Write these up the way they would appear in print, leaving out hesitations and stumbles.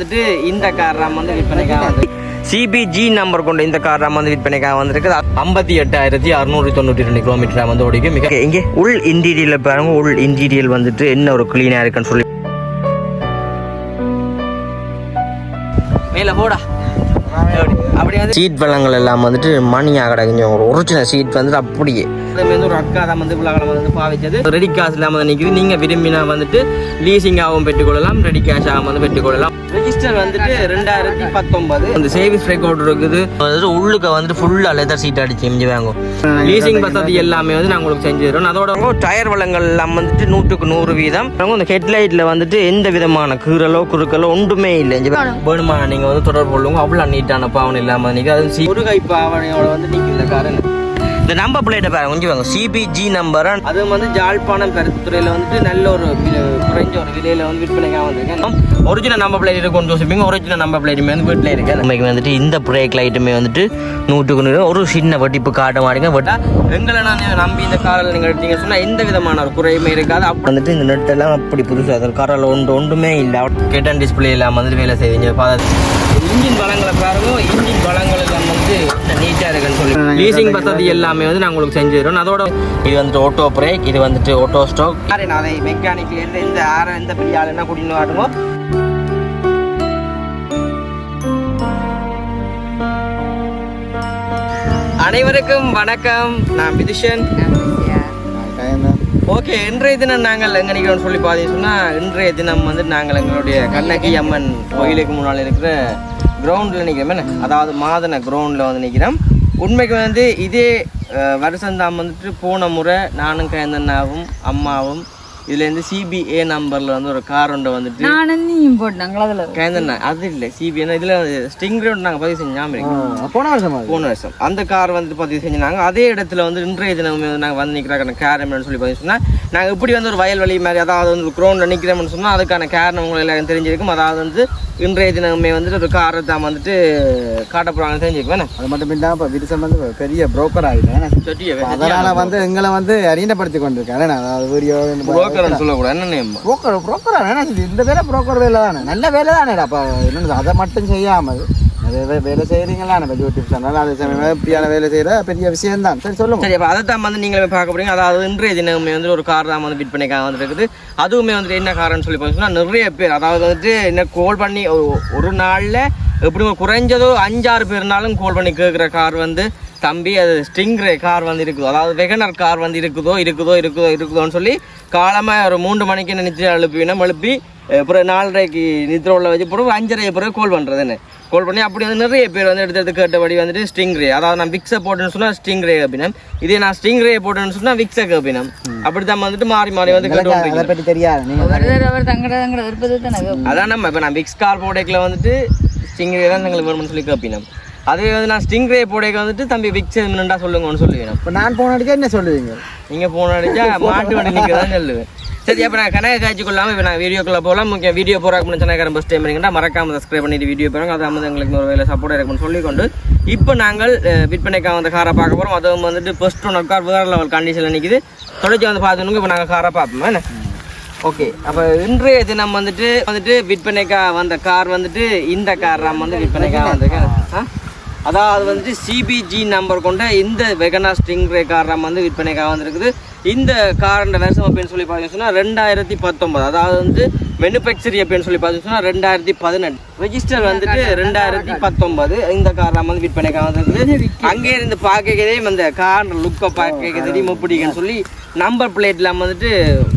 வந்துட்டு இந்த கார் நம்ம வந்து விற்பனைக்காக வந்து சிபிஜி நம்பர் கொண்ட இந்த கார் நம்ம வந்து விற்பனைக்காக வந்திருக்கு. 58,692 கிலோமீட்டர் வந்து ஓடிக்கும். மிக இங்கே உள் இன்டீரியல் பாருங்க. உள் இன்டீரியல் வந்துட்டு என்ன ஒரு கிளீனா இருக்குன்னு சொல்லி மேல போடா. அப்படி வந்து சீட் வளங்கள் எல்லாம் வந்துட்டு மணியாக கிடக்குங்க. ஒரு ஒரிஜினல் சீட் வந்துட்டு அப்படியே வந்து ஒரு அக்கா தான் வந்து உலகம் வந்து பாவிச்சது. ரெடி காசு இல்லாமல் நிற்குது. நீங்க விரும்பினா வந்துட்டு லீசிங்காகவும் பெற்றுக்கொள்ளலாம், ரெடி கேஷாகவும் வந்து பெற்றுக்கொள்ளலாம். ரெஜிஸ்டர் வந்துட்டு 2019 அந்த சேவிங்ஸ் ரெக்கார்டு இருக்குது. உள்ளுக்கு வந்துட்டு ஃபுல்லா லெதர் சீட் அடிச்சு எம்ஜி வாங்கும். லீசிங் வசதி எல்லாமே வந்து நான் உங்களுக்கு செஞ்சு தரோம். அதோட டயர் வளங்கள் எல்லாம் வந்துட்டு 100% இந்த ஹெட்லைட்ல வந்துட்டு எந்த விதமான கீறலோ குறுக்கலோ ஒன்றுமே இல்லை. வேணுமா நீங்க வந்து தொடர்பு கொள்ளுங்க. அவ்வளவு நீட்டான பாவனை இல்லாம நீங்க அது ஒரு கை பாவனையோட வந்து நீங்க இந்த காரன் இந்த நம்பர் பிளேட்டை பாருங்க கொஞ்சம் வாங்க. CBG number. அது வந்து ஜாழ்ப்பாணம் பருத்தித்துறையில் வந்துட்டு நல்ல ஒரு குறைஞ்ச ஒரு விலையில வந்து விற்பனைக்காக வந்திருக்கேன். ஒரிஜினல் நம்பர் பிளேட் இருக்கும் கொஞ்சம் வச்சுப்பீங்க. ஒரிஜினல் நம்பர் பிளேட்டுமே வந்து வீட்டில் இருக்கு. நமக்கு வந்துட்டு இந்த பிரேக் லைட்டுமே வந்துட்டு 100 ஒரு சின்ன வெட்டிப்பு காட்ட மாட்டீங்க. பட் எங்களை நான் நம்பி இந்த காரில் நீங்கள் எடுத்தீங்க சொன்னால் எந்த விதமான ஒரு குறையுமே இருக்காது. அப்போ வந்துட்டு இந்த நெட்டெல்லாம் அப்படி புதுசாக அதில் காரில் ஒன்றுமே இல்லை. கெட்டன் டிஸ்பிளே இல்லாமல் வந்துட்டு வேலை செய்வீங்க. இன்ஜின் வளங்களை பாருங்க. இன்ஜின் வளங்கள் எல்லாம் வந்து நீட்டாக இருக்குன்னு சொல்லி லீசிங் வசதி எல்லாமே வந்து நான் உங்களுக்கு செஞ்சு தரோம். அதோட இது வந்துட்டு ஆட்டோ பிரேக், இது வந்துட்டு ஆட்டோ ஸ்டாக். அதை மெக்கானிக்ல இருந்து இந்த எந்த பெரிய ஆள் என்ன கூட்டின்னு காட்டுமோ. அனைவருக்கும் வணக்கம். நான் விதுஷன். ஓகே, இன்றைய தினம் நாங்கள் எங்கே நிற்கிறோம்னு சொல்லி பார்த்தீங்கன்னா, இன்றைய தினம் வந்து நாங்கள் எங்களுடைய கண்ணகி அம்மன் கோயிலுக்கு முன்னால் இருக்கிற கிரவுண்டில் நிற்கிறோம். அதாவது மாதன கிரவுண்டில் வந்து நிற்கிறோம். உண்மைக்கு வந்து இதே வருஷம்தான் வந்துட்டு போன முறை நானும் கைந்தண்ணாவும் அம்மாவும் இதுலேருந்து சிபிஏ நம்பரில் வந்து ஒரு கார் ஒன்று வந்துட்டு கைந்தண்ணா அது இல்லை சிபிஏ இதில் ஸ்டிங்ரே நாங்கள் பதிவு செஞ்சோம். போன வருஷம் அந்த கார் வந்துட்டு பதிவு செஞ்சாங்க. அதே இடத்துல வந்து இன்றைய தினமே வந்து நாங்கள் வந்து நிற்கிறாங்க கேரம்னு சொல்லி பதிவு சொன்னால் நாங்கள் இப்படி வந்து ஒரு வயல்வெளி மாதிரி அதாவது வந்து கிரௌண்டில் நிற்கிறோம்னு சொன்னால் அதுக்கான காரணம் உங்களுக்கு எல்லாரும் தெரிஞ்சிருக்கும். அதாவது வந்து இன்றைய தினமே வந்துட்டு ஒரு காரை தான் வந்துட்டு காட்ட போகிறாங்க தெரிஞ்சிருக்கும். அது மட்டும் இல்லாமல் இப்போ விருசம் வந்து பெரிய புரோக்கர் ஆகிட்டேன். அதனால் வந்து எங்களை வந்து அறிமுகப்படுத்தி கொண்டிருக்கேன். அதாவது வீடியோ புரோக்கர்னு சொல்லக்கூடாது. என்ன புரோக்கரா இந்த வேலை புரோக்கர் வேலை தானே, நல்ல வேலை தானே. அப்போ என்னென்னு அதை மட்டும் செய்யாமல் வேலை செய்கிறீங்களா நம்ம யூடியூப் சேனல் அதே சமயம் இப்படியான வேலை செய்கிற பெரிய விஷயம் தான். சரி சொல்லுங்க. சரி, அப்போ அதை தான் வந்து நீங்களே பார்க்க போறீங்க. அதாவது இன்றைய தினமே வந்து ஒரு கார் தான் வந்து விற்பனைக்காக வந்துருக்குது. அதுவுமே வந்துட்டு என்ன காரன்னு சொல்லி பார்த்தீங்கன்னா நிறைய பேர் அதாவது வந்துட்டு என்ன கால் பண்ணி ஒரு நாளில் எப்படி குறைஞ்சதோ 5-6 பேர்னாலும் கால் பண்ணி கேட்குற கார் வந்து தம்பி அது ஸ்டிங்ரே கார் வந்து இருக்குதோ, அதாவது வெகனர் கார் வந்து இருக்குதோன்னு சொல்லி காலமாக ஒரு 3 மணிக்கு நினைச்சு எழுப்பி அப்புறம் 4:30க்கு நித்திர உள்ள வச்சு பிறகு 5:30 பிறகு கால் பண்ணுறதுன்னு கால் பண்ணி அப்படி வந்து நிறைய பேர் வந்து எடுத்து கேட்டபடி வந்துட்டு ஸ்டிங்ரே, அதாவது நான் விக்ஸை போட்டேன்னு சொன்னால் ஸ்டிங்ரே அப்படின்னா இதே நான் ஸ்டிங்ரே போட்டேன்னு சொன்னால் விக்ஸை அப்படின்னா அப்படி தான் வந்துட்டு மாறி வந்து கேட்டு தெரியாது. அதான் நம்ம இப்போ நான் விக்ஸ் கார் போடைக்கில் வந்துட்டு ஸ்டிங்ரே தான் எங்களுக்கு வேணும்னு சொல்லி கேட்பினோம். அதே வந்து நான் ஸ்டிங்ரே போடைக்கு வந்துட்டு தம்பி விக்ஸ் என்னண்டா சொல்லுங்கன்னு சொல்லுவேன். இப்போ நான் போன அடிச்சா என்ன சொல்லுவீங்க? நீங்கள் போன அடிச்சா மாட்டு வண்டி நிற்கிறதான் சொல்லுவேன். சரி, அப்போ நான் கனக காய்ச்சி கொள்ளாமல் இப்போ நான் வீடியோக்குள்ளே போகலாம். முக்கியம் வீடியோ போகிறாக்கு சொன்னாக்காரன் ஃபஸ்ட் டைம் பண்ணிங்கன்னா மறக்காமல் சப்ஸ்கிரைப் பண்ணிட்டு வீடியோ போகிறாங்க. அது வந்து எங்களுக்கு ஒரு வேலை சப்போர்ட்டாக இருக்குன்னு சொல்லிக்கொண்டு இப்போ நாங்கள் விற்பனைக்காக வந்து காரை பார்க்க போகிறோம். அதுவும் வந்துட்டு ஃபர்ஸ்ட் ஒன் கார் வேறு லெவல் கண்டிஷனில் நிற்கிது. தொடர்ச்சி வந்து பார்த்துனுங்க. இப்போ நாங்கள் காரை பார்ப்போம் என்ன. ஓகே, அப்போ இன்றைய தினம் வந்துட்டு விற்பனைக்காக வந்த கார் வந்துட்டு இந்த கார் நம்ம வந்து விற்பனைக்காக வந்திருக்கேன். அதாவது வந்துட்டு சிபிஜி நம்பர் கொண்ட இந்த வெகனா ஸ்டிங்ரே கார் நம்ம வந்து விற்பனைக்காக வந்திருக்குது. இந்த காரோட வருஷம் அப்படின்னு சொல்லி பார்த்தீங்கன்னா 2019, அதாவது வந்து மேனுஃபேக்சரி அப்படின்னு சொல்லி பார்த்தீங்கன்னா 2018, ரெஜிஸ்டர் வந்துட்டு 2019. இந்த கார் நம்ம வந்து விற்பனைக்காக வந்திருக்குது. அங்கே இருந்து பார்க்கவே அந்த கார் லுக்கை பார்க்க தெரியுமா பிடிக்குன்னு சொல்லி நம்பர் பிளேட் இல்லாமல் வந்துட்டு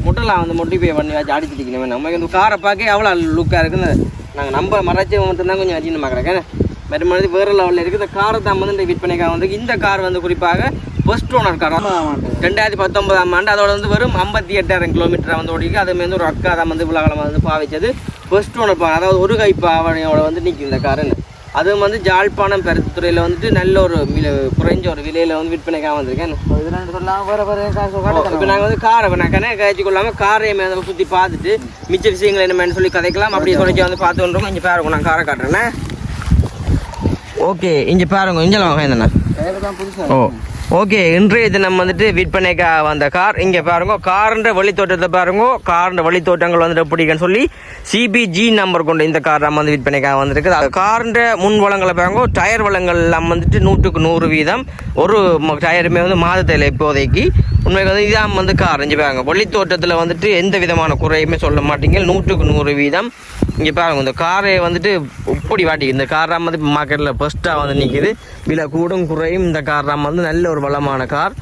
முட்டெல்லாம் வந்து மோட்டிஃபை பண்ணி வச்சு அடிச்சுட்டிக்கணும். நமக்கு இந்த காரை பார்க்க எவ்வளோ லுக்காக இருக்குன்னு நாங்கள் நம்பர் மறைச்சி மட்டும்தான் கொஞ்சம் அஜீனமாக கிடக்கேன். மறுமணி வேறு லெவலில் இருக்குது. இந்த காரை தான் வந்து இந்த விற்பனைக்காக வந்து இந்த கார் வந்து குறிப்பாக ஃபர்ஸ்ட் ஓனர் கார் 2019ஆம் ஆண்டு. அதோட வந்து வெறும் 58,000 கிலோமீட்டர் வந்து ஓடிக்கு. அதுமாதிரி வந்து ஒரு அக்கா தான் வந்து உலகம் வந்து பாவிச்சது ஃபர்ஸ்ட் ஓனர் பாவனை, அதாவது ஒரு கை பாவனையோட வந்து நிற்கும் இந்த காருன்னு. அதுவும் வந்து ஜாழ்ப்பாணம் பருத்தித்துறையில் வந்துட்டு நல்ல ஒரு குறைஞ்ச ஒரு விலையில் வந்து விற்பனைக்காக வந்திருக்கேன். இப்போ நாங்கள் வந்து காரை நான் கணக்கு காய்ச்சி கொள்ளாமல் காரையுமே வந்து சுற்றி பார்த்துட்டு மிச்ச விஷயங்கள் என்னமென்னு சொல்லி கதைக்கலாம். அப்படியே தொடச்சி வந்து பார்த்து வந்துடும். இங்கே பாருங்க, நான் காரை காட்டுறேன்னே. ஓகே, இங்கே பாருங்க, இஞ்சலாம் வாங்க. ஓ ஓகே, இன்றைய தினம் வந்துட்டு விற்பனைக்காக வந்த கார் இங்கே பாருங்க. காருன்ற வழித்தோட்டத்தை பாருங்க. காருன்ற வழித்தோட்டங்கள் வந்துட்டு எப்படின்னு சொல்லி CBG நம்பர் கொண்டு இந்த கார் நம்ம வந்து விற்பனைக்காக வந்துருக்கு. காருன்ற முன் வளங்களை பாருங்க. டயர் வளங்கள் எல்லாம் வந்துட்டு 100% ஒரு டயருமே வந்து மாதத்தில் இப்போதைக்கு உண்மைக்கு வந்து இதான் வந்து கார் இங்கே பாருங்க. வழித்தோட்டத்தில் வந்துட்டு எந்த விதமான குறையுமே சொல்ல மாட்டீங்க. 100% இங்கே பாருங்க. இந்த காரை வந்துட்டு இப்படி வாட்டி இந்த கார் வந்து மார்க்கெட்டில் ஃபர்ஸ்ட்டாக வந்து நிற்கிது. விலை கூடும் குறையும். இந்த கார் வந்து நல்ல ஒரு வளமான கார்.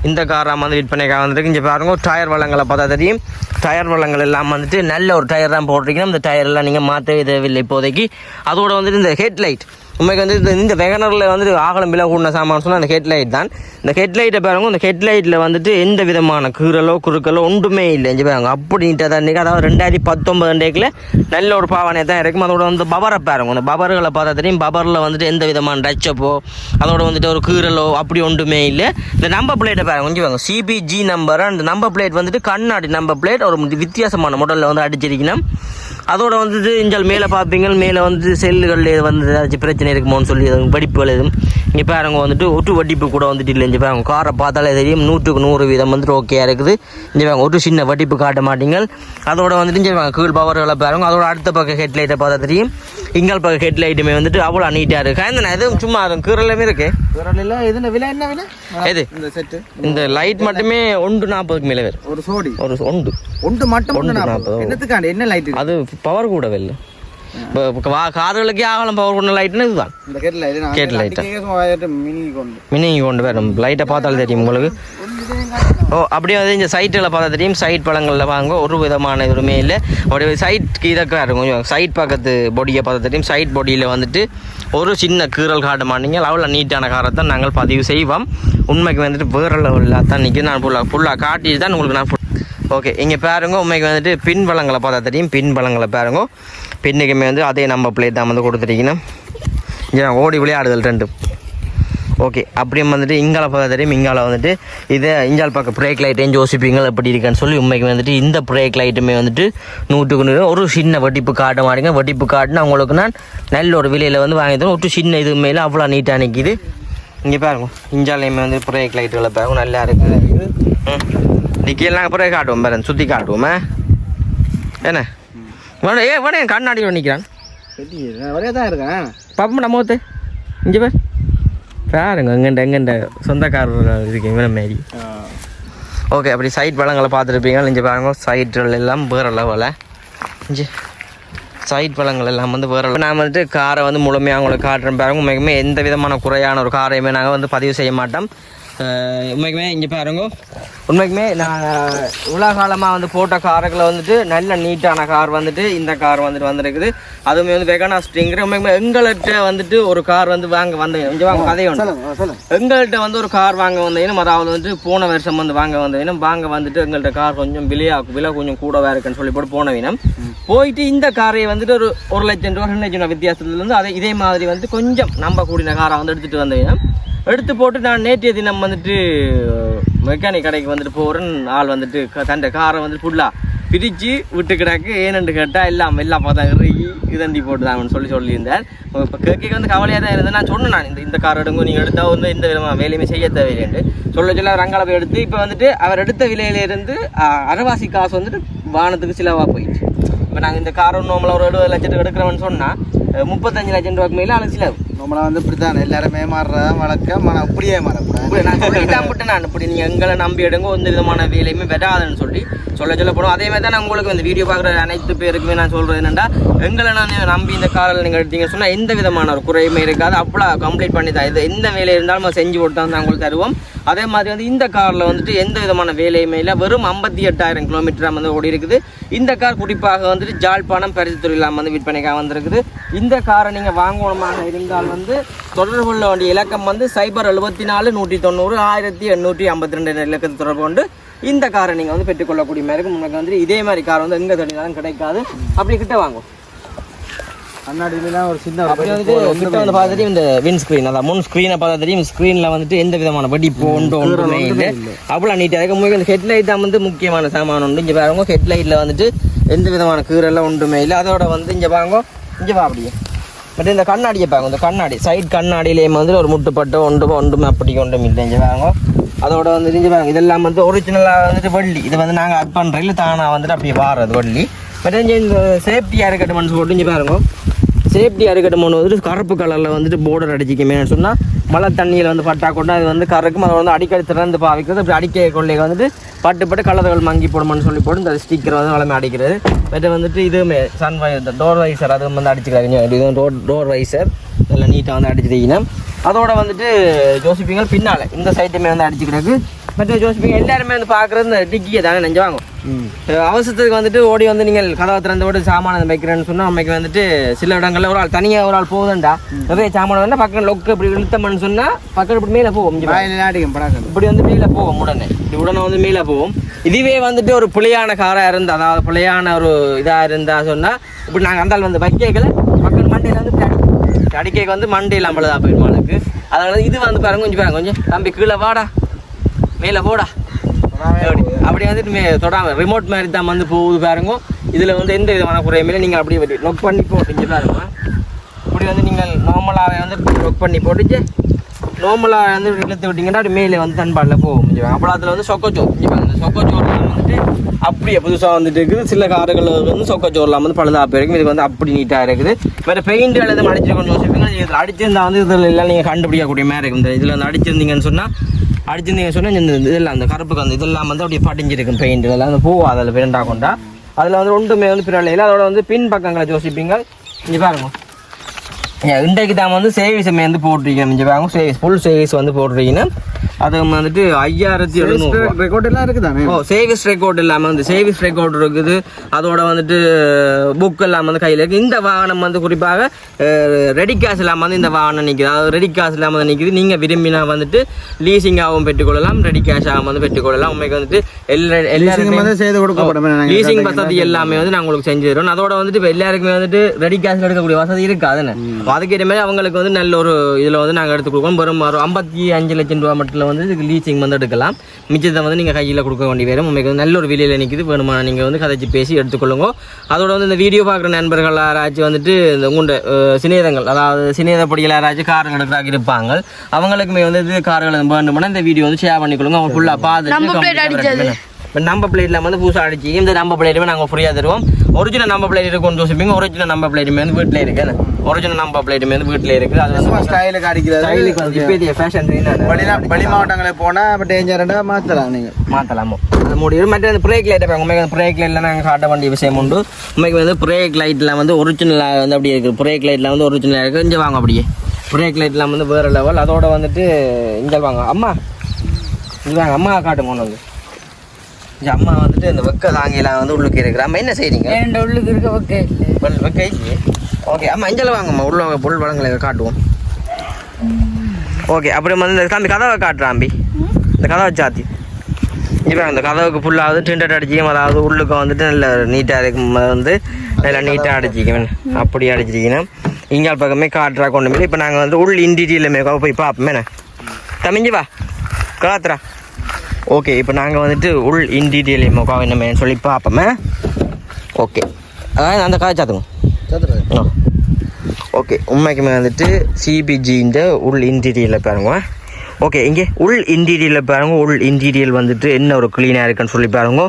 இந்த கார் வந்து விற்பனைக்காக வந்துருக்கு. இங்கே பாருங்க, டயர் வளங்களை பார்த்தா தெரியும். டயர் வளங்கள் எல்லாம் வந்துட்டு நல்ல ஒரு டயர் தான் போட்டிருக்கீங்க. இந்த டயர் எல்லாம் நீங்கள் மாற்றவே தேவையில்லை இப்போதைக்கு. அதோட வந்துட்டு இந்த ஹெட்லைட் உண்மைக்கு வந்து இந்த வெகனரில் வந்துட்டு ஆகலம் விலை கூடின சாமான் சொன்னால் அந்த ஹெட்லைட் தான். இந்த ஹெட்லைட்டை பாருங்க. இந்த ஹெட்லைட்டில் வந்துட்டு எந்த விதமான கீறலோ குறுக்கலோ ஒன்றுமே இல்லை. இங்கே பாருங்க, அப்படி நீட்டாக தான் இன்றைக்கி. அதாவது 2019 நல்ல ஒரு பாவனையாக தான் இருக்கும். அதோட வந்து பவரை பாருங்க. அந்த பவர்களை பார்த்தா தெரியும். பவரில் வந்துட்டு எந்த விதமான டச்சப்போ அதோட வந்துட்டு ஒரு கீறலோ அப்படி ஒன்றுமே இல்லை. இந்த நம்பர் பிளேட்டை பாருங்க. கொஞ்சம் வாங்க, CBG நம்பர். அந்த நம்பர் பிளேட் வந்துட்டு கண்ணாடி நம்பர் பிளேட். ஒரு வித்தியாசமான மாடலில் வந்து அடிச்சிருக்கணும். அதோட வந்துட்டு இஞ்சால் மேலே பார்ப்பீங்க. மேலே வந்து செல்லுகள் வந்து ஏதாச்சும் பிரச்சனை இருக்குமோன்னு சொல்லி வெடிப்புகள் எதுவும் இங்கே பாருங்க வந்துட்டு ஒட்டு வட்டிப்பு கூட வந்துட்டு இல்லை. இங்கே பாருங்க, காரை பார்த்தாலே தெரியும் 100% வந்துட்டு ஓகேயா இருக்குது. இங்கே பாருங்க, ஒரு சின்ன வட்டிப்பு காட்ட மாட்டீங்க. அதோட வந்துட்டு இங்கே கீழ் பவர்களை பாருங்க. அதோட அடுத்த பக்கம் ஹெட்லைட்டை பார்த்தா தெரியும். இங்கால் பக்கம் ஹெட்லைட்டுமே வந்துட்டு அவ்வளோ நீட்டாக இருக்குது. இந்த எதுவும் சும்மா கீரலுமே இருக்கு. இதில் விலை என்ன விலை? எது இந்த செட்டு? இந்த லைட் மட்டுமே 140 மேலே வரும். ஒரு சோடி ஒரு ஒன்று மட்டும் 140. என்னத்துக்காண்டி என்ன லைட்? அது பவர் கூட வெல்ல கார்களுக்கே ஆகலாம் பவர் கொண்ட லைட்னு இதுதான். கேட் லைட் மினி கொண்டு வரும். லைட்டை பார்த்தாலும் தெரியும் உங்களுக்கு. ஓ, அப்படியே வந்து இந்த சைட்டில் பார்த்தா தெரியும். சைட் பழங்களில் வாங்க ஒரு விதமான இதுவுமே இல்லை. அப்படியே சைட்க்கு இதாக இருக்கும். கொஞ்சம் சைட் பக்கத்து பொடியை பார்த்தா தெரியும். சைட் பொடியில் வந்துட்டு ஒரு சின்ன கீறல் காட்ட மாட்டீங்க. அவ்வளோ நீட்டான காரை தான் நாங்கள் பதிவு செய்வோம். உண்மைக்கு வந்துட்டு வேறு லெவலில் தான் நிற்கிது. நான் ஃபுல்லாக காட்டிட்டு தான் உங்களுக்கு நான் ஓகே. இங்கே பாருங்க, உண்மைக்கு வந்துட்டு பின் பழங்களை பார்த்தா தெரியும். பின் பழங்களை பாருங்க. பின்னுக்குமே வந்து அதே நம்பர் பிளேட் தான் வந்து கொடுத்துருக்கீங்கன்னா இங்கே ஓடி விளையாடுதல் 2. ஓகே, அப்படியே வந்துட்டு இங்கால பார்த்தா தெரியும். இங்கால வந்துட்டு இதை இஞ்சால் பக்கம் பிரேக் லைட்டையும் யோசிப்பீங்க எப்படி இருக்கான்னு சொல்லி. உண்மைக்கு வந்துட்டு இந்த பிரேக் லைட்டுமே வந்துட்டு 100% ஒரு சின்ன வட்டிப்பு காட்ட மாட்டேங்க. வட்டிப்பு காட்டுனா உங்களுக்கு நான் நல்ல ஒரு விலையில் வந்து வாங்கி தரோம். ஒரு சின்ன இது மேலே அவ்வளோ நீட்டாக நிற்கிது. இங்கே பாருங்க, இஞ்சாலையுமே வந்து பிரேக் லைட்டுகளை பாருங்க நல்லா இருக்குது. நிற்கலாம் பிரேக் காட்டுவோம் பாருங்க, சுற்றி காட்டுவோமே என்ன வேணே கண்ணாடி நிற்கிறான் ஒரே தான் இருக்கேன். பாப்பா நம்ம ஒருத்த இங்கே பேர் பாருங்க எங்கெண்ட சொந்தக்காரர்கள் இருக்கீங்க மாரி. ஓகே, அப்படி சைட் பழங்களை பார்த்துருப்பீங்க. இங்கே பாருங்க, சைட்கள் எல்லாம் வேறு லெவலில். இங்கே சைட் பழங்கள் எல்லாம் வந்து வேறு. நான் வந்துட்டு காரை வந்து முழுமையாக அவங்களுக்கு காட்டுறேன் பாருங்க. உண்மைக்குமே எந்த விதமான குறையான ஒரு காரையுமே நாங்கள் வந்து பதிவு செய்ய மாட்டோம். உண்மைக்குமே இங்கே பாருங்க, உண்மைக்குமே நான் இவ்வளோ காலமாக வந்து போட்ட காருகளை வந்துட்டு நல்ல நீட்டான கார் வந்துட்டு இந்த கார் வந்துட்டு வந்துருக்குது. அதுவுமே வந்து வெகனா ஸ்ட்ரிங்கிற. உண்மைக்குமே எங்கள்கிட்ட வந்துட்டு ஒரு கார் வந்து வாங்க வந்தேன். இங்கே வாங்க கதையை வந்து எங்கள்கிட்ட வந்து ஒரு கார் வாங்க வந்தீங்கன்னா, அதாவது வந்துட்டு போன வருஷம் வந்து வாங்க வந்தீங்கன்னா வாங்க வந்துட்டு எங்கள்கிட்ட கார் கொஞ்சம் விலை கொஞ்சம் கூடவா இருக்குன்னு சொல்லி போட்டு போன வீணம் போயிட்டு இந்த காரை வந்துட்டு ஒரு 1 லட்சம் ரூபா 2 லட்சம் ரூபா வித்தியாசத்துலேருந்து அதை இதே மாதிரி வந்து கொஞ்சம் நம்ப கூடின காரை வந்து எடுத்துகிட்டு வந்தீங்கன்னா எடுத்து போட்டு நான் நேற்றைய தினம் வந்துட்டு மெக்கானிக் கடைக்கு வந்துட்டு போகிறேன். ஆள் வந்துட்டு தண்டை காரை வந்து ஃபுல்லாக பிரித்து விட்டு கிடக்கு. ஏனென்று கேட்டால் எல்லாம் பார்த்தா இறங்கி இதண்டி போட்டு தான் சொல்லியிருந்தார். இப்போ கேட்க வந்து கவலையாக தான் இருந்தேன். நான் சொன்னேன், நான் இந்த கார் எடுங்க, நீங்கள் எடுத்தால் வந்து எந்த விதமாக வேலையுமே செய்ய தேவையில்லைன்ட்டு சொல்ல ரங்கால போய் எடுத்து இப்போ வந்துட்டு அவர் எடுத்த விலையிலேருந்து அரைவாசி காசு வந்துட்டு வானத்துக்கு சிலவாக போயிடுச்சு. இப்போ நாங்கள் இந்த காரை நார்மலாக ஒரு 70 லட்சத்துக்கு எடுக்கிறோம்னு சொன்னால் 35 லட்சம் ரூபாய்க்கு மேலே அது சிலவு. நம்மளாம் வந்து இப்படி தான் எல்லாருமே மாறுற வழக்கம். ஆனால் அப்படியே மாறக்கூடாது. நான் சொல்லிட்டான் நான் இப்படி நீங்கள் எங்களை நம்பி எடுங்க, எந்த விதமான வேலையுமே வராதுன்னு சொல்ல போடும். அதே மாதிரி தான் நான் உங்களுக்கு இந்த வீடியோ பார்க்குற அனைத்து பேருக்குமே நான் சொல்கிறது என்னென்னா, எங்களை நான் நம்பி இந்த காரில் நீங்கள் எடுத்தீங்க சொன்னால் எந்த விதமான ஒரு குறையுமே இருக்காது. அப்போ கம்ப்ளீட் பண்ணி தான் இது எந்த வேலை இருந்தாலும் நம்ம செஞ்சு கொடுத்தா தான் உங்களுக்கு தருவோம். அதே மாதிரி வந்து இந்த காரில் வந்துட்டு எந்த விதமான வேலையுமே இல்லை. வெறும் 58,000 கிலோமீட்டர் வந்து ஓடி இருக்குது. இந்த கார் குறிப்பாக வந்துட்டு ஜாழ்ப்பாணம் பரிசுத்துறையில் வந்து விற்பனைக்காக வந்திருக்குது. இந்த காரை நீங்கள் வாங்கணுமாக இருந்தால் வந்து தொடர்பு கொள்ள வேண்டிய இலக்கம் வந்து 074 190 1852 இலக்கத்தை தொடர்பு கொண்டு இந்த காரை நீங்கள் வந்து பெற்றுக்கொள்ளக்கூடிய மாதிரி இருக்கும். உங்களுக்கு வந்து இதே மாதிரி கார் வந்து எங்கே தனியாலும் கிடைக்காது. அப்படி கிட்ட வாங்கும். கண்ணாடிலாம் ஒரு சின்ன அப்படி வந்துட்டு கிட்ட வந்து பார்த்தா தெரியும். இந்த வின் ஸ்க்ரீன் அதான் முன் ஸ்க்ரீனை பார்த்தா தெரியும். ஸ்க்ரீனில் வந்துட்டு எந்த விதமான வெடிப்பு ஒன்றுமே இல்லை. அவ்வளோ நீட்டாக இருக்கும். உங்களுக்கு இந்த ஹெட்லைட் தான் வந்து முக்கியமான சாமான் உண்டு. இங்கே பாருங்க, ஹெட்லைட்டில் வந்துட்டு எந்த விதமான கீரெல்லாம் ஒன்றுமே இல்லை. அதோட வந்து இங்கே பாருங்க, இங்கே வா அப்படியே பட் இந்த கண்ணாடியை பாருங்க, இந்த கண்ணாடி சைட் கண்ணாடியிலேயே வந்து ஒரு முட்டுப்பட்டு ஒன்றுமே அப்படி ஒன்றும் இல்லைங்க பாருங்க. அதோட வந்து இங்கே பாருங்க, இதெல்லாம் வந்து ஒரிஜினலாக வந்துட்டு வள்ளி, இது வந்து நாங்கள் அட் பண்ணுறோம் இல்லை தானாக வந்துட்டு அப்படியே வாரது வள்ளி. பட் இந்த சேஃப்டியாக இருக்கட்டும் போட்டு இங்கே பாருங்க, சேஃப்டியாக இருக்கட்டும் வந்துட்டு கருப்பு கலரில் வந்துட்டு போர்டர் அடிச்சிக்குமே சொன்னால் மழை தண்ணியில் வந்து பட்டா கொண்டு அது வந்து கறக்கும். அதை வந்து அடிக்கடி திறந்து பாவிக்கிறது. அப்படி அடிக்க கொள்ளைக்கு வந்துட்டு பட்டு கலர்கள் மங்கி போடுமான்னு சொல்லி போட்டு இந்த ஸ்டிக்கர் வந்து வளமே அடிக்கிறது. பட் வந்துட்டு இதுவுமே இந்த டோர் வைசர் அது வந்து அடிச்சுக்கிறாங்க. இதுவும் டோர் வைசர் நல்லா நீட்டாக வந்து அடிச்சிருக்கீங்கன்னா அதோட வந்துட்டு ஜோசிப்பிங்கள் பின்னால் இந்த சைட்டுமே வந்து அடிச்சுக்கிறது. மற்ற ஜோசிப்பிங்க எல்லாருமே வந்து பார்க்குறது இந்த டிக்கியை தானே நெஞ்சுவாங்க. அவசரத்துக்கு வந்துட்டு ஓடி வந்து நீங்கள் கதவை திறந்து ஓடி சாமான் வைக்கிறேன்னு சொன்னால் அம்மைக்கு வந்துட்டு சில இடங்களில் ஒரு ஆள் தனியாக ஒரு ஆள் போகுதுண்டா நிறைய சாமான் வந்து பக்கம் லொக்கு இப்படி இழுத்தம்னு சொன்னால் பக்கம் இப்படி மேலே போகும். இப்படி வந்து மேலே போகும் உடனே உடனே வந்து மேலே போகும். இதுவே வந்துட்டு ஒரு பிள்ளையான காராக இருந்தால் அதாவது பிள்ளையான ஒரு இதாக இருந்தால் சொன்னால் இப்படி நாங்கள் அந்த ஆள் வந்து வைக்கல பக்கம் மண்டையில் வந்து அடிக்கைக்கு வந்து மண்டையில் அம்பளதான் போயிடும் ஆளுக்கு. அதனால இது வந்து பாருங்க கொஞ்சம் தம்பி கீழே வாடா மேலே போடா அப்படி வந்துட்டு தொடாமல் ரிமோட் மாதிரி தான் வந்து போகுது பாருங்க. இதில் வந்து எந்த விதமான குறையுமே நீங்கள் அப்படியே லொக் பண்ணி போட்டுச்சு பாருங்க. இப்படி வந்து நீங்கள் நார்மலாகவே வந்து லொக் பண்ணி போட்டுச்சு நார்மலாக வந்து இழுத்து விட்டிங்கன்னா அப்படி மேலே வந்து தன்பாடில் போகும். அப்புறம் அதில் வந்து சொக்கச்சோர் அந்த சொக்கச்சோர்லாம் வந்துட்டு அப்படியே புதுசாக வந்துட்டு இருக்குது. சில கார்கள் வந்து சொக்கச்சோர்லாம் வந்து பழுதாக போயிருக்கும். இதுக்கு வந்து அப்படி நீட்டாக இருக்குது. வேறு பெயிண்ட் எழுத அடிச்சிருக்கோன்னு யோசிப்பீங்க. இதில் அடிச்சிருந்தா வந்து இதில் எல்லாம் நீங்கள் கண்டுபிடிக்கக்கூடிய மாதிரி இருக்கும். இந்த இதில் வந்து அடிச்சிருந்தீங்கன்னு சொன்னால் இந்த இதெல்லாம் அந்த கருப்புக்கு அந்த இதெல்லாம் வந்து அப்படியே படிஞ்சிருக்கும் பெயிண்ட் இதெல்லாம் வந்து பூவா அதில் பெயிண்டா கொண்டா அதில் வந்து ஒன்றுமே வந்து பிறலையில். அதோட வந்து பின் பக்கங்களை யோசிப்பீங்க. இங்கே பாருங்க இன்றைக்கு தான் வந்து சேவிஸுமே வந்து போட்டிருக்கேன். இங்கே பாருங்க சேவிஸ் ஃபுல் சேவிஸ் வந்து போட்டிருக்கீங்கன்னா அது வந்துட்டு 5700 ரெக்கார்ட் எல்லாம் இருக்குதானே. சேவிஸ் ரெக்கார்ட் இல்லாமல் வந்து சேவிஸ் ரெக்கார்டு இருக்குது. அதோட வந்துட்டு புக் எல்லாம் வந்து கையில் இருக்குது. இந்த வாகனம் வந்து குறிப்பாக ரெடி கேஷ் இல்லாமல் வந்து இந்த வாகனம் நிற்குது. அதாவது ரெடி கேஷ் இல்லாமல் வந்து நிற்குது. நீங்கள் விரும்பினா வந்துட்டு லீசிங்காகவும் பெற்றுக்கொள்ளலாம், ரெடி கேஷாகவும் வந்து பெற்றுக்கொள்ளலாம். உங்களுக்கு வந்துட்டு எல்லாருமே செய்து கொடுக்கப்படும் லீசிங் வசதி எல்லாமே வந்து நான் உங்களுக்கு செஞ்சு தருவோம். அதோட வந்துட்டு இப்போ எல்லாருக்குமே வந்துட்டு ரெடி கேஷில் எடுக்கக்கூடிய வசதி இருக்காதுன்னு அதுக்கேற்ற மாதிரி அவங்களுக்கு வந்து நல்ல ஒரு இதில் வந்து நாங்கள் எடுத்து கொடுப்போம். வெறும் 55 லட்சம் ரூபா மட்டும் வந்து இதுக்கு லீசிங் வந்து எடுக்கலாம். மிச்சத்தை வந்து நீங்கள் கையில் கொடுக்க வேண்டிய வேறு உங்களுக்கு வந்து நல்ல ஒரு விலையில் நிற்கிது. வேணுமா நீங்கள் வந்து கதைச்சி பேசி எடுத்துக்கொள்ளுங்க. அதோட வந்து இந்த வீடியோ பார்க்குற நண்பர்கள் யாராச்சும் வந்துட்டு இந்த உண்ட சிநேதங்கள் அதாவது சிநேதப்படிகள் யாராச்சும் கார்கள் எடுக்கிறாங்க இருப்பாங்க. அவங்களுக்குமே வந்து இது கார்கள் வேண்டுமானா இந்த வீடியோ வந்து ஷேர் பண்ணிக்கொள்ளுங்க. அவங்க ஃபுல்லாக பார்த்துட்டு நம்பர் பிளேட்டில் வந்து புதுசாக அடிச்சு இந்த நம்பர் பிளேட்டுமே நாங்கள் ஃப்ரீயாக தருவோம். ஒரிஜினல் நம்பர் பிளேட் இருக்குன்னு யோசிப்பீங்க. ஒரிஜினல் நம்பர் பிளேட்டுமே வந்து வீட்டில் இருக்குது. ஒரிஜினல் நம்பர் பிளேட்டுமே வந்து வீட்டில் இருக்குது. அது வந்து ஸ்டைலுக்கு அடிக்கிறது இப்போ ஃபேஷன் வெளி மாவட்டங்களில் போனால் டேஞ்சராக மாற்றலாம். நீங்கள் மாற்றலாமோ அது முடியும். மற்ற அந்த பிரேக் லைட்டை உண்மைக்கு பிரேக் லைட்டில் நாங்கள் காட்ட வேண்டிய விஷயம் உண்டு. உண்மைக்கு வந்து பிரேக் லைட்டில் வந்து ஒரிஜினலாக வந்து அப்படியே இருக்குது. பிரேக் லைட்டில் வந்து ஒரிஜினலாக இருக்குது. இங்கே வாங்க அப்படியே பிரேக் லைட்லாம் வந்து வேறு லெவல். அதோட வந்துட்டு இங்கே வாங்க அம்மா இங்கே வாங்க அம்மா காட்டுங்க ஒன்று வந்து இந்த அம்மா வந்துட்டு இந்த வெக்க தாங்கிலாம் வந்து உள்ளுக்கு இருக்கிற அம்மா என்ன செய்றீங்க? உள்ளுக்கு இருக்க வெக்கை ஓகே அம்மா இஞ்சல வாங்கம்மா உள்ள வாங்க பொருள் வளங்களை காட்டுவோம். ஓகே அப்புறம் வந்து இந்த தம்பி கதவை காட்டுறாம்பி இந்த கதவை சாத்தி இப்போ அந்த கதவுக்கு ஃபுல்லாக வந்து டிண்டட் அடிச்சிக்கும். அதாவது உள்ளுக்கு வந்துட்டு நல்ல நீட்டாக இருக்கும் வந்து நல்லா நீட்டாக அடிச்சிக்கணும். அப்படி அடிச்சிருக்கீங்கன்னா இங்கால் பக்கமே காட்டுறா கொண்டு போய் இப்போ நாங்கள் வந்து உள் இன்டீரியலுமே போய் பார்ப்போமே தமிஞ்சு வா கலாத்துறா. ஓகே இப்போ நாங்கள் வந்துட்டு உள் இன்டீரியல் மொக்கா என்னமே சொல்லி பார்ப்போமே. ஓகே அதான் அந்த கதை சாத்துங்க. ஓகே உண்மைக்குமே வந்துட்டு சிபிஜின்ற உள் இன்டீரியலில் பாருங்க. ஓகே இங்கே உள் இன்டீரியலில் பாருங்க. உள் இன்டீரியல் வந்துட்டு என்ன ஒரு க்ளீனாக இருக்குன்னு சொல்லி பாருங்க.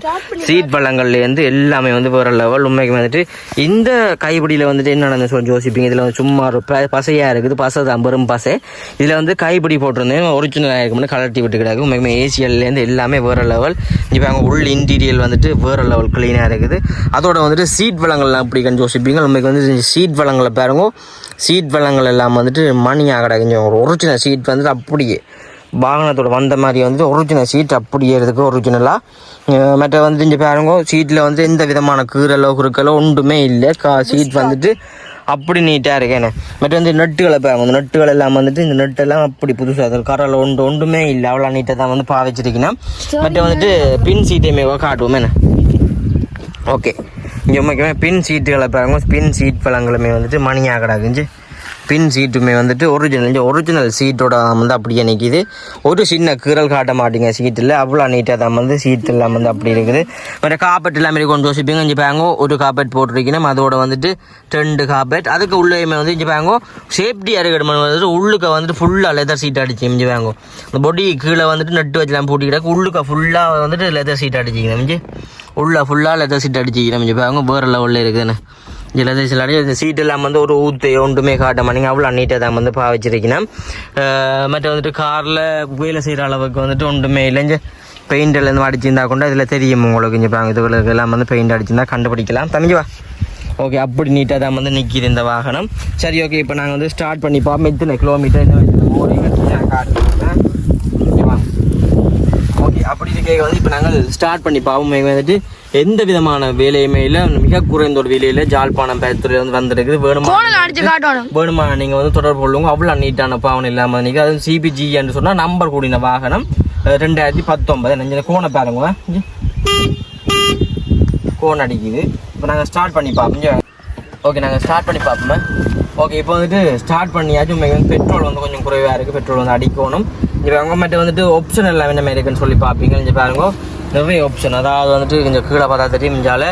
சீட் பள்ளங்கள்லேருந்து எல்லாமே வந்து வேறு லெவல். உண்மைக்கு வந்துட்டு இந்த கைப்பிடியில் வந்துட்டு என்ன நடந்து சொல்லி யோசிப்பீங்க. இதில் வந்து சும்மா ஒரு பசையாக இருக்குது. பசை தான் பெரும் பசை. இதில் வந்து கைப்பிடி போட்டிருந்தேன் ஒரிஜினலாக இருக்கும்னு கலட்டி விட்டு கிடக்கு. உண்மைக்குமே ஏசியல்லேருந்து எல்லாமே வேறு லெவல். இப்போ அங்கே உள் இன்டீரியல் வந்துட்டு வேறு லெவல் க்ளீனாக இருக்குது. அதோட வந்துட்டு சீட் வளங்கள்லாம் அப்படி கொஞ்சம் யோசிப்பீங்க. உண்மைக்கு வந்து சீட் வளங்களை பாருங்க. சீட் வளங்கள் எல்லாம் வந்துட்டு மணியாக கிடக்கு. ஒரு ஒரிஜினல் சீட் வந்துட்டு அப்படியே வாகனத்தோட வந்த மாதிரி வந்துட்டு ஒரிஜினல் சீட் அப்படியே இருக்குது ஒரிஜினலாக. மற்ற வந்து இங்கே பாருங்க சீட்டில் வந்து எந்த விதமான கீரலோ குறுக்கலோ ஒன்றுமே இல்லை. சீட் வந்துட்டு அப்படி நீட்டாக இருக்கேன்னு. மற்ற வந்து நெட்டுகளை பாருங்க. இந்த நெட்டுகள் எல்லாம் வந்துட்டு இந்த நெட்டெல்லாம் அப்படி புதுசாக அது கரல ஒன்றுமே இல்லை. அவ்வளோ நீட்டாக தான் வந்து பாவிச்சிருக்கீங்கன்னா. மற்ற வந்துட்டு பின் சீட்டையுமே காட்டுவோமே. ஓகே இங்கே உண்மைக்குமே பின் சீட்டுகளை பாருங்க. பின் சீட் பழங்களுமே வந்துட்டு மணியாக கிடக்குஞ்சு பின் சீட்டுமே வந்துட்டு ஒரிஜினல் சீட்டோட வந்து அப்படியே நிற்கிது. ஒரு சின்ன கீறல் காட்ட மாட்டேங்க சீட்டில், அவ்வளோ நீட்டாக தான் வந்து சீட் எல்லாம் வந்து அப்படி இருக்குது. வேறு காப்பெட் எல்லாமே கொஞ்சம் யோசிப்பீங்க. இங்கே பாருங்க ஒரு காப்பெட் போட்டிருக்கணும், அதோட வந்துட்டு 2 காப்பெட். அதுக்கு உள்ளேயுமே வந்து இங்கே பாருங்க சேஃப்டி அறுகடுமன் வந்துட்டு உள்ளுக்க வந்துட்டு ஃபுல்லாக லெதர் சீட் அடிச்சு இங்கே பாருங்க. இந்த பொடி கீழே வந்துட்டு நட்டு வச்சுலாம் பூட்டிக்கிட்டாக்க உள்ளுக்க ஃபுல்லாக வந்துட்டு லெதர் சீட் அடிச்சிக்கணும். இங்கே உள்ள ஃபுல்லாக லெதர் சீட் அடிச்சிக்கணும். இங்கே பாருங்க வேறு லெவலில் இருக்குதுன்னு லெதர் சீட் அடிச்சு. இந்த சீட் எல்லாம் வந்து ஒரு ஊத்து ஒன்றுமே காட்ட மாட்டேங்க, அவ்வளோ நீட்டாக தான் வந்து வச்சிருக்கணும். மற்ற வந்துட்டு காரில் வேலை செய்கிற அளவுக்கு வந்துட்டு ஒன்றுமே இல்லைங்க. பெயிண்ட் எல்லாம் அடிச்சிருந்தா கொண்டு அதில் தெரியும் உங்களுக்கு. இங்கே பாருங்க இதுகளுக்கு எல்லாம் வந்து பெயிண்ட் அடிச்சிருந்தா கண்டுபிடிக்கலாம். தம்பிவா ஓகே, அப்படி நீட்டாக தான் வந்து நிற்கிது இந்த வாகனம். சரி ஓகே, இப்போ நாங்கள் வந்து ஸ்டார்ட் பண்ணி பார்ப்போம். எத்தனை கிலோமீட்டர் என்ன காட்டுறேன். ஓகேவா? ஓகே, அப்படி இருக்க வந்து இப்போ நாங்கள் ஸ்டார்ட் பண்ணி பார்ப்போம். வந்துட்டு எந்த விதமான வேலையுமே இல்லை, மிக குறைந்த ஒரு வேலையில் ஜாழ்ப்பாணம் பேத்துறையில் வந்து வந்துருக்குது. வேணுமா நீங்கள் வந்து தொடர்பு கொள்ளுங்க. அவ்வளோ நீட்டான பாவனை இல்லாமல் நீங்கள் அது சிபிஜி என்று சொன்னால் நம்பர் கூடின வாகனம் 2019 நெஞ்ச கோணை பாருங்க, கோன் அடிக்குது. இப்போ நாங்கள் ஸ்டார்ட் பண்ணி பார்ப்போம். ஓகே, நாங்கள் ஸ்டார்ட் பண்ணி பார்ப்போம். ஓகே, இப்போ வந்துட்டு ஸ்டார்ட் பண்ணியாச்சும் பெட்ரோல் வந்து கொஞ்சம் குறைவாக இருக்குது, பெட்ரோல் வந்து அடிக்கணும். இப்போ அவங்க மட்டும் வந்துட்டு ஆப்ஷன் எல்லாம் என்ன மாதிரி இருக்குன்னு சொல்லி பார்ப்பீங்க. இங்கே பாருங்க நிறைய ஆப்ஷன், அதாவது வந்துட்டு கொஞ்சம் கீழே பார்த்தா தெரியும். இஞ்சால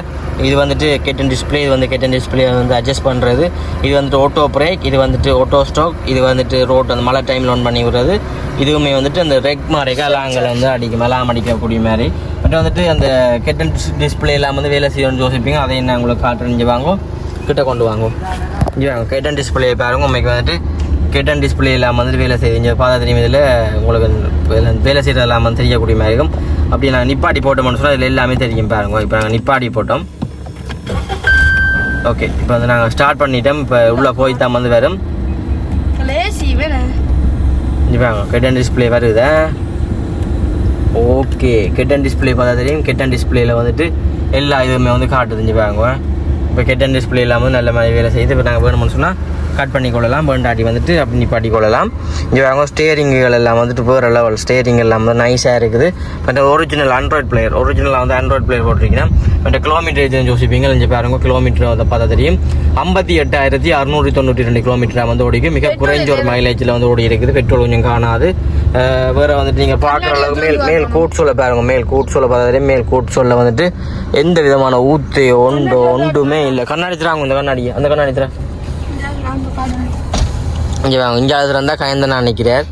இது வந்துட்டு கெட்டன் டிஸ்பிளே, இது வந்து கெட்டன் டிஸ்பிளே வந்து அட்ஜஸ்ட் பண்ணுறது. இது வந்துட்டு ஆட்டோ பிரேக், இது வந்துட்டு ஆட்டோ ஸ்டாக், இது வந்துட்டு ரோட் அந்த மழை டைமில் ஆன் பண்ணி விடுறது. இதுவுமே வந்துட்டு அந்த ரெக் மாதிரிக்கா லாங்கில் வந்து எல்லாம் அடிக்கக்கூடிய மாதிரி. பட் வந்துட்டு அந்த கெட்டன் டிஸ்பிளே எல்லாம் வந்து வேலை செய்யணும்னு யோசிப்பீங்க. அதை என்ன உங்களுக்கு காட்டுறேன் வாங்க, கிட்ட கொண்டு வாங்க. இங்கே வாங்க, கெட்டன் டிஸ்பிளே பாருங்க. உங்களுக்கு வந்துட்டு கெட்டன் டிஸ்பிளே இல்லாமல் வந்துட்டு வேலை செய்யுங்க. பார்த்தா தெரியும், இதில் உங்களுக்கு வேலை செய்கிறது எல்லாம் வந்து தெரியக்கூடிய மாதிரி இருக்கும். அப்படி நாங்கள் நிப்பாட்டி போட்டோம்னு சொன்னால் இதில் எல்லாமே தெரியும் பாருங்க. இப்போ நாங்கள் நிப்பாட்டி போட்டோம். ஓகே, இப்போ வந்து நாங்கள் ஸ்டார்ட் பண்ணிட்டோம். இப்போ உள்ளே போய் தான் வந்து வரும். இப்போ கெட்டன் டிஸ்பிளே வருதா? ஓகே, கெட்டன் டிஸ்பிளே பார்த்தா தெரியும். கெட்டன் டிஸ்பிளேயில் வந்துட்டு எல்லா இதுவுமே வந்து காட்டுதுஞ்சு பாருங்க. இப்போ கெட்டன் டிஸ்பிளே இல்லாமல் நல்ல மாதிரி வேலை செய்யுது. இப்போ நாங்கள் வேணும்னு சொன்னால் கட் பண்ணி கொள்ளலாம், பேண்டாட்டி வந்துட்டு அப்படி நிப்பாட்டி கொள்ளலாம். இங்கே வாங்க, ஸ்டேரிங்குகள் எல்லாம் வந்துட்டு வேறு லெவல், ஸ்டேரிங் எல்லாம் வந்து நைஸாக இருக்குது. பட் ஒரிஜினல் ஆண்ட்ராய்ட் பிளேயர், ஒரிஜினலாக வந்து ஆண்ட்ராய்ட் பிளேயர் போட்டிருக்கீங்கன்னா பட் கிலோமீட்டர் எதுவும் யோசிப்பீங்க. இங்கே பாருங்க, கிலோமீட்டர் வந்து பார்த்தா தெரியும் 58,692 கிலோமீட்டராக வந்து ஓடிக்கு. மிக குறைஞ்ச ஒரு மைலேஜில் வந்து ஓடி இருக்குது. பெட்ரோல் கொஞ்சம் காணாது. வேறு வந்துட்டு நீங்கள் பார்க்குற அளவுக்கு மேல் கூட் சொல்ல பாருங்க, மேல் கூட் சொல்ல பார்த்தா தெரியும். மேல் கூட் சொல்ல வந்துட்டு எந்த விதமான ஊத்து ஒன்றுமே இல்லை. கண்ணாடி தராங்க, இந்த கண்ணாடி, அந்த கண்ணாடி தர இங்கே வாங்க. இங்கே அது இருந்தால் கயந்தனா நிற்கிறார்.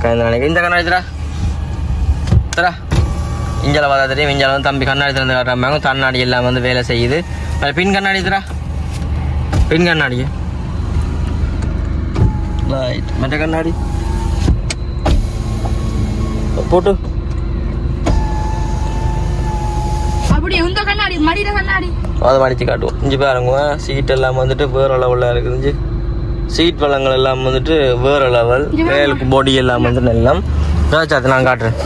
கயந்தனா நிற்கிற இந்த கண்ணாடி தரா இஞ்சால பார்த்தா தெரியும். இஞ்சால வந்து தம்பி கண்ணாடி திறந்து காட்டுறாங்க. கண்ணாடி எல்லாம் வந்து வேலை செய்யுது. பின் கண்ணாடி தரா, பின் கண்ணாடி ரைட், மற்ற கண்ணாடி போட்டு அதை மடித்து காட்டுவோம். இஞ்சி பாருங்க, சீட் எல்லாம் வந்துட்டு வேறு லெவலில் இருக்குது. சீட் பழங்கள் எல்லாம் வந்துட்டு வேறு லெவல். மேலுக்கு பாடி எல்லாம் வந்து எல்லாம் அதை நான் காட்டுறேன்.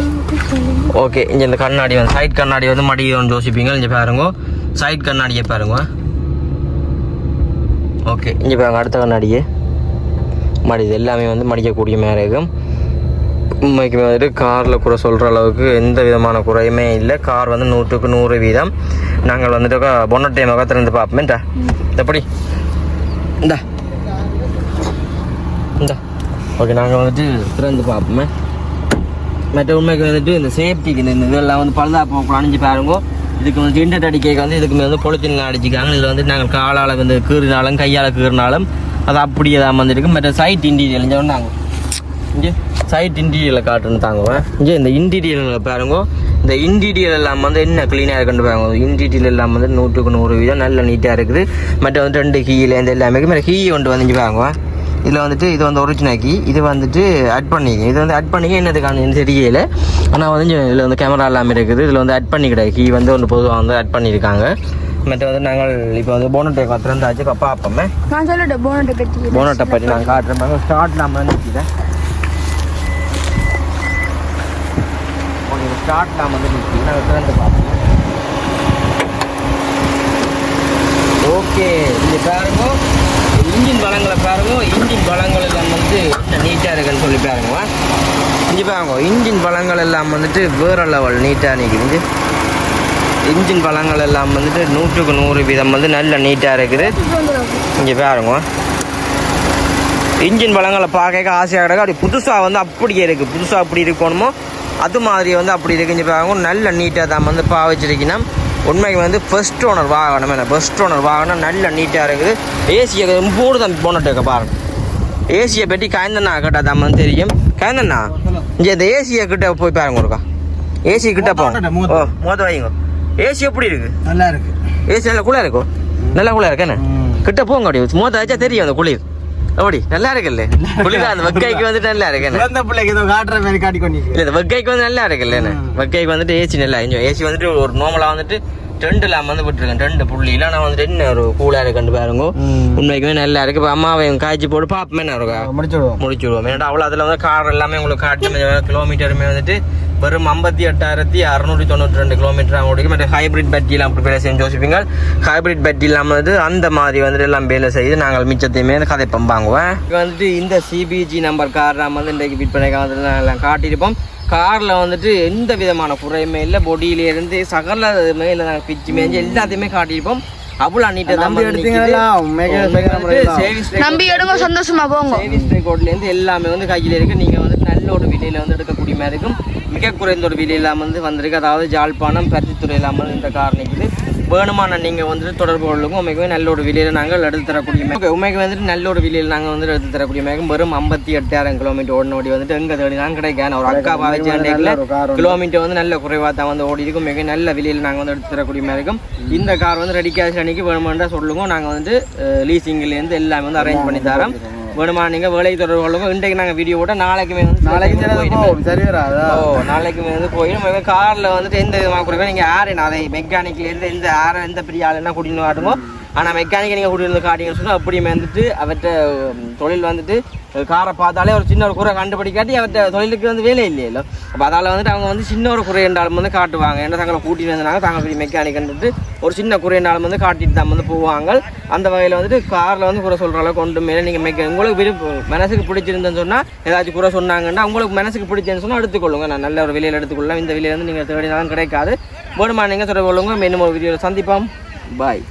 ஓகே, இங்கே இந்த கண்ணாடி வந்து சைட் கண்ணாடி வந்து மடிக்கணும்னு யோசிப்பீங்க. இங்கே பாருங்க, சைட் கண்ணாடியை பாருங்க. ஓகே, இங்கே பாருங்க, அடுத்த கண்ணாடியே மடிது எல்லாமே வந்து மடிக்கக்கூடிய மாதிரி இருக்கும். உண்மைக்குமே வந்துட்டு காரில் கூட சொல்கிற அளவுக்கு எந்த விதமான குறையுமே இல்லை. கார் வந்து 100க்கு 100%. நாங்கள் வந்துட்டு பொன்னட்டை முகத்திலிருந்து பார்ப்போமேட்டா. எப்படி இந்தா இந்தா ஓகே, நாங்கள் வந்துட்டு திறந்து பார்ப்போமே. மற்ற உண்மைக்கு வந்துட்டு இந்த சேஃப்டிக்கு இந்த இதெல்லாம் வந்து பழுதாப்போ அணிஞ்சு பாருங்க. இதுக்கு வந்து இன்டர்நெட் அடிக்க வந்து இதுக்கு வந்து பொலித்தீன் அடிச்சிக்காங்க. இதில் வந்து நாங்கள் காலால் வந்து கீறினாலும் கையால் கீறினாலும் அது அப்படியே தான் வந்துருக்கு. மற்ற சைட் இன்டீரியல் சொன்னாங்க. இங்கே சைட் இன்டீரியலில் காட்டுன்னு தாங்குவேன். இங்கே இந்த இன்டீரியல் பாருங்க. இந்த இன்டீரியல் எல்லாம் வந்து என்ன க்ளீனாக இருக்குன்னு பாருங்க. இன்டீரியல் எல்லாம் வந்து 100க்கு 100% நல்ல நீட்டாக இருக்குது. மற்ற வந்து 2 கீயில் இந்த எல்லாமே மேலே கீ கொண்டு வந்து இங்கே பாருங்க. இதில் வந்துட்டு இது வந்து ஒரிஜினல் கீ, இது வந்துட்டு அட் பண்ணிங்க. இது வந்து அட் பண்ணிங்க என்னதுக்கான தெரியல. ஆனால் வந்து இதில் வந்து கேமரா எல்லாமே இருக்குது. இதில் வந்து அட் பண்ணி கிடையாது. கீ வந்து ஒன்று பொதுவாக வந்து அட் பண்ணியிருக்காங்க. மற்ற வந்து நாங்கள் இப்போ வந்து போனட்டை திறந்தாச்சு. இப்போ பார்ப்போமே, போனட்டை பற்றி நாங்கள் காட்டுறேன். ஸ்டார்ட் நம்ம நிற்கிறேன். ஸ்டார்ட் நாம் வந்து நிற்கிறேன். நாங்கள் திறந்து பார்ப்போம். ஓகே, இங்கே பாருங்க, இன்ஜின் பலங்களை பாருங்க. இன்ஜின் பலங்கள் எல்லாம் வந்து நீட்டாக இருக்குன்னு சொல்லி பாருங்க. இங்கே பாருங்க, இன்ஜின் பலங்கள் எல்லாம் வந்துட்டு வேறு லெவல் நீட்டாக நிற்குது. இன்ஜின் பலங்கள் எல்லாம் வந்துட்டு 100க்கு 100% வந்து நல்ல நீட்டாக இருக்குது. இங்கே பாருங்க, இன்ஜின் பழங்களை பார்க்க ஆசையாக கிடக்கு. அப்படி புதுசாக வந்து அப்படியே இருக்குது. புதுசாக அப்படி இருக்கணுமோ அது மாதிரி வந்து அப்படி இருக்குன்னு பாருங்க. நல்ல நீட்டாக தான் வந்து பாவிச்சிருக்கணும். உண்மைக்கு வந்து ஃபர்ஸ்ட் ஓனர் வாகனம் என்ன ஃபர்ஸ்ட் ஓனர் வாகனம் நல்ல நீட்டாக இருக்குது. ஏசியை மூடு தான் போனட்டு பாருங்க. ஏசியை பற்றி காய்ந்தண்ணா கேட்டால் தான் வந்து தெரியும். காய்ந்தண்ணா இங்கே இந்த ஏசியை கிட்ட போய் பாருங்க ஒருக்கா. ஏசி கிட்ட போங்க. ஓ மோத வைங்க. ஏசி எப்படி இருக்கு? நல்லா இருக்கு. ஏசி நல்லா குளிர் இருக்கும். நல்லா குளிர் இருக்கு என்ன கிட்ட போங்க. அப்படி மோத வச்சா தெரியும் அந்த குளிர். அப்படி நல்லா இருக்குல்ல குளிர். அந்த வக்கைக்கு வந்துட்டு நல்லா இருக்கு. குழந்தை பிள்ளைக்கு ஏதோ காட்டுற மாதிரி காட்டி கொண்டு இல்லை இந்த வக்கைக்கு வந்து நல்லா இருக்குல்ல என்ன வக்கைக்கு வந்துட்டு ஏசி நல்லா என்ஜாய். ஏசி வந்துட்டு ஒரு நார்மலாக வந்துட்டு 2 வந்து விட்டுருக்கேன். 2 புள்ளியில் நான் வந்துட்டு என்ன ஒரு கூலாக இருக்குன்னு பாருங்க. உண்மைக்குமே நல்லா இருக்கு. இப்போ அம்மாவையும் காய்ச்சி போட்டு பாப்பமே என்ன இருக்கா முடிச்சுடுவோம். ஏன்னா அவ்வளோ அதில் வந்து கார் எல்லாமே உங்களுக்கு காட்டு கிலோமீட்டருமே வந்துட்டு வெறும் 58,692 கிலோமீட்டர் ஓடிக்கும். மற்ற ஹைபிரிட் பேட்டரியெல்லாம் அப்படி வேலை செஞ்சு யோசிப்பீங்க. ஹைபிரிட் பேட்டரி இல்லாமல் வந்து அந்த மாதிரி வந்துட்டு எல்லாம் வேலை செய்து நாங்கள் மிச்சத்தையுமே கதை பம்பாங்குவேன். வந்துட்டு இந்த சிபிஜி நம்பர் கார் நம்ம வந்து இன்றைக்கு விற்பனைக்காக வந்துட்டு நாங்கள் காட்டியிருப்போம். காரில் வந்துட்டு எந்த விதமான குறையுமே இல்லை. பொடியிலேருந்து சகலமே இல்லை. நாங்கள் பிச்சு மேஞ்சு எல்லாத்தையுமே காட்டியிருப்போம். அவ்வளோ நீட்டாக தான் சந்தோஷமா போங்க. சர்வீஸ் ரெக்கார்ட்லேருந்து எல்லாமே வந்து கையில் இருக்குது. நீங்கள் வந்து நல்ல ஒரு விலையில் வந்து எடுக்கக்கூடிய மாதிரி இருக்கும். மிக குறைந்த ஒரு விலையில் வந்து வந்திருக்கு. அதாவது ஜாழ்ப்பாணம் பருத்தித்துறை இல்லாமல் இந்த கார் நிற்குது. வேணுமான நீங்கள் வந்துட்டு தொடர்பு கொள்ளுங்க. உண்மைக்குமே நல்ல ஒரு விலையில் நாங்கள் எடுத்து தரக்கூடிய உண்மைக்கு வந்துட்டு நல்ல ஒரு விலையில் நாங்கள் வந்துட்டு எடுத்து தரக்கூடிய மேகம். வெறும் 58,000 கிலோமீட்டர் ஓடின ஓடி வந்துட்டு எங்கே தேடி தான் கிடைக்காது. ஒரு அக்கா பாவச்சு கிலோமீட்டர் வந்து நல்ல குறைவாக தான் வந்து ஓடி இருக்கும். மிக நல்ல விலையில் நாங்கள் வந்து எடுத்து தரக்கூடிய மாதிரி இருக்கும். இந்த கார் வந்து ரெடி கேஷ் அன்றைக்கி வேணுமென்றா சொல்லுங்க. நாங்கள் வந்து லீசிங்லேருந்து எல்லாமே வந்து அரேஞ்ச் பண்ணி தரோம். வேணுமா நீங்கள் வேலைக்கு தொடர்பு கொள்ளுங்க. இன்றைக்கு நாங்கள் வீடியோ போட்டால் நாளைக்குமே வந்து நாளைக்குமே வந்து போயிடும். காரில் வந்துட்டு எந்த விதமாக குறைவா நீங்கள் யார் அதை மெக்கானிக்லேருந்து எந்த யாரை எந்த பெரிய ஆளுன்னா கூட்டின்னு காட்டுமோ. ஆனால் மெக்கானிக்கை நீங்கள் கூட்டிட்டு காட்டிங்கன்னு சொன்னால் அப்படியுமே வந்துட்டு அவர்கிட்ட தொழில் வந்துட்டு காரை பார்த்தாலே ஒரு சின்ன ஒரு குறை கண்டுபிடிக்காட்டி அவர்கிட்ட தொழிலுக்கு வந்து வேலை இல்லையோ. அப்போ அதால் வந்துட்டு அவங்க வந்து சின்ன ஒரு குறை என்றாலும் வந்து காட்டுவாங்க. ஏன்னா தங்களை கூட்டிட்டு வந்தாங்க தாங்க பெரிய மெக்கானிக் வந்துட்டு ஒரு சின்ன குறை என்றாலும் வந்து காட்டிட்டு தான் வந்து போவாங்க. அந்த வகையில் வந்துட்டு காரில் வந்து குறை சொல்கிற அளவுக்கு கொண்டு மேலே நீங்கள் உங்களுக்கு மனசுக்கு பிடிச்சிருந்தேன்னு சொன்னால் ஏதாச்சும் குறை சொன்னாங்கன்னா உங்களுக்கு மனசுக்கு பிடிச்சேன்னு சொன்னால் எடுத்துக்கொள்ளுங்க. நான் நல்ல ஒரு விலையில் எடுத்துக்கொள்ளலாம். இந்த விலையில் வந்து நீங்கள் தேடினாலும் கிடைக்காது. வேணுமா நீங்கள் தொடர்பு கொள்ளுங்க. இன்னும் ஒரு வீடியோவில் சந்திப்போம். பாய்.